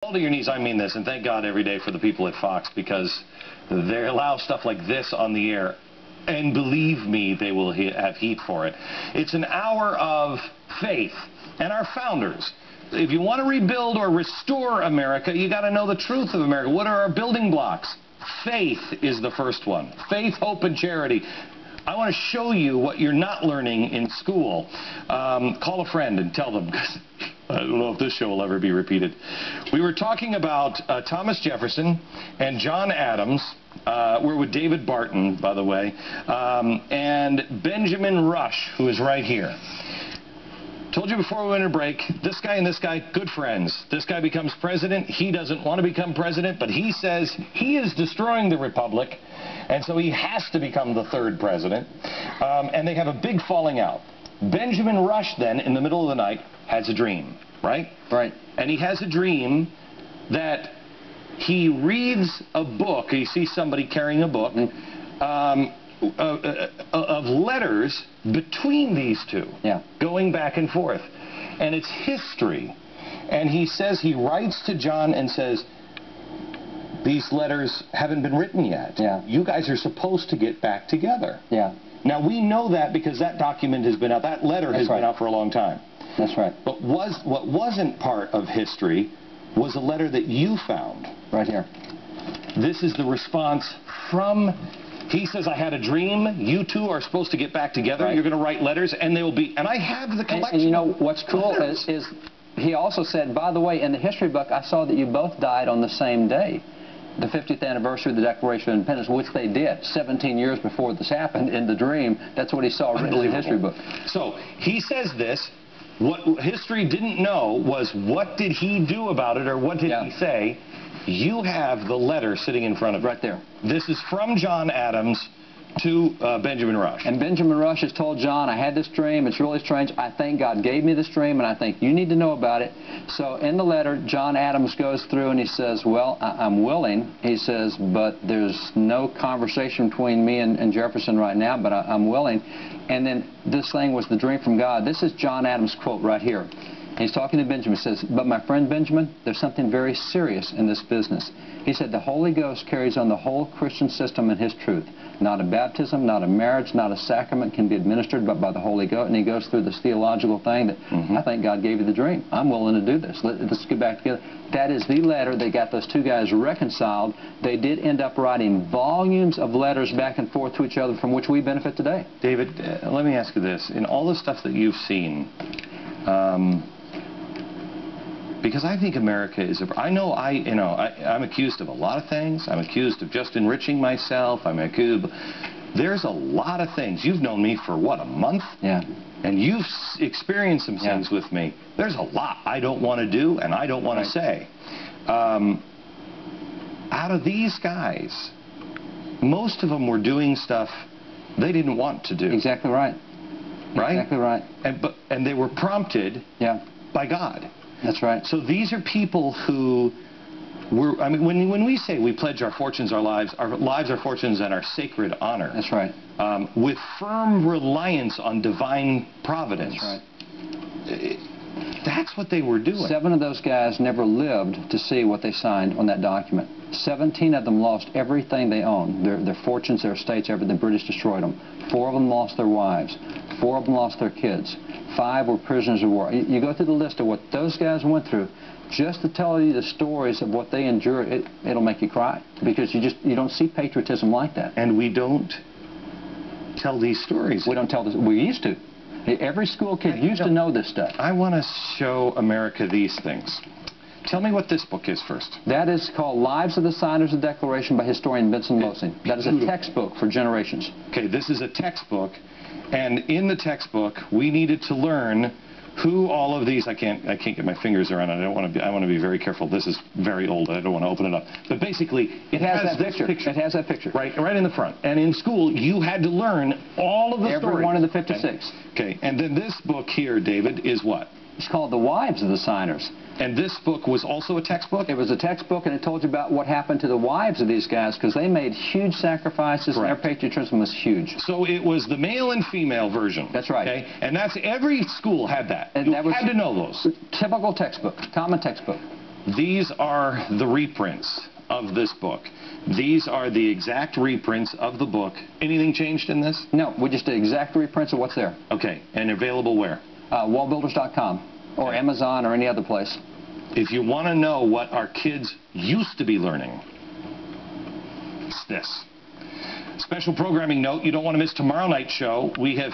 Fall to your knees, I mean this, and thank God every day for the people at Fox, because they allow stuff like this on the air, and believe me, they will have heat for it. It's an hour of faith, and our founders. If you want to rebuild or restore America, you got to know the truth of America. What are our building blocks? Faith is the first one. Faith, hope, and charity. I want to show you what you're not learning in school. Call a friend and tell them, because I don't know if this show will ever be repeated. We were talking about Thomas Jefferson and John Adams. We're with David Barton, by the way, and Benjamin Rush, who is right here. Told you before we went to break, this guy and this guy, good friends. This guy becomes president. He doesn't want to become president, but he says he is destroying the republic, and so he has to become the third president. And they have a big falling out. Benjamin Rush, then, in the middle of the night, has a dream, right? Right. And he has a dream that he reads a book. He sees somebody carrying a book. Of letters between these two, going back and forth, and it's history. And he says, he writes to John and says, these letters haven't been written yet. You guys are supposed to get back together. Now we know that because that document has been out, that letter has been out for a long time. That's right. But what wasn't part of history was a letter that you found right here. This is the response from. He says, I had a dream. You two are supposed to get back together. Right. You're going to write letters, and they'll be. And I have the collection. And you know what's cool is he also said, by the way, in the history book, I saw that you both died on the same day, the 50th anniversary of the Declaration of Independence, which they did 17 years before this happened in the dream. That's what he saw written in the history book. So he says this. What history didn't know was what did he do about it, or what did he say? You have the letter sitting in front of you. Right there. This is from John Adams to Benjamin Rush. And Benjamin Rush has told John, I had this dream. It's really strange. I think God gave me this dream, and I think you need to know about it. So in the letter, John Adams goes through and he says, well, I'm willing. He says, but there's no conversation between me and Jefferson right now, but I'm willing. And then this thing was the dream from God. This is John Adams' quote right here. He's talking to Benjamin. He says, but my friend Benjamin, there's something very serious in this business. He said, the Holy Ghost carries on the whole Christian system in his truth. Not a baptism, not a marriage, not a sacrament can be administered but by the Holy Ghost. And he goes through this theological thing that I think God gave you the dream. I'm willing to do this. Let's get back together. That is the letter that got those two guys reconciled. They did end up writing volumes of letters back and forth to each other from which we benefit today. David, let me ask you this. In all the stuff that you've seen, because I think America is I'm accused of a lot of things. I'm accused of just enriching myself. I'm accused. There's a lot of things. You've known me for, what, a month? Yeah. And you've experienced some things with me. There's a lot I don't want to do and I don't want to say. Out of these guys, most of them were doing stuff they didn't want to do. Exactly right. Right? Exactly right. And they were prompted by God. That's right. So these are people who were, I mean, when we say we pledge our fortunes, our lives, our fortunes, and our sacred honor. That's right. With firm reliance on divine providence. That's right. That's what they were doing. 7 of those guys never lived to see what they signed on that document. 17 of them lost everything they owned, their fortunes, their estates, everything. The British destroyed them. 4 of them lost their wives. 4 of them lost their kids. 5 were prisoners of war. You go through the list of what those guys went through. Just to tell you the stories of what they endured, it'll make you cry, because you don't see patriotism like that. And we don't tell these stories. We don't tell this. We used to. Every school kid used to know this stuff. I want to show America these things. Tell me what this book is first. That is called Lives of the Signers of the Declaration by historian Vincent Losing. That is a textbook for generations. Okay, this is a textbook, and in the textbook we needed to learn who all of these. I can't get my fingers around it. I want to be very careful. This is very old. I don't want to open it up. But basically, it has that picture. It has that picture. Right in the front. And in school, you had to learn all of the stories. Every one of the 56. Okay, and then this book here, David, is what? It's called The Wives of the Signers. And this book was also a textbook? It was a textbook, and it told you about what happened to the wives of these guys, because they made huge sacrifices, and their patriotism was huge. So it was the male and female version. That's right. Okay? And that's every school had that. And you had to know those. Typical textbook, common textbook. These are the reprints of this book. These are the exact reprints of the book. Anything changed in this? No, we just did exact reprints of what's there. Okay, and available where? Wallbuilders.com or Amazon or any other place. If you want to know what our kids used to be learning, it's this. Special programming note, you don't want to miss tomorrow night's show. We have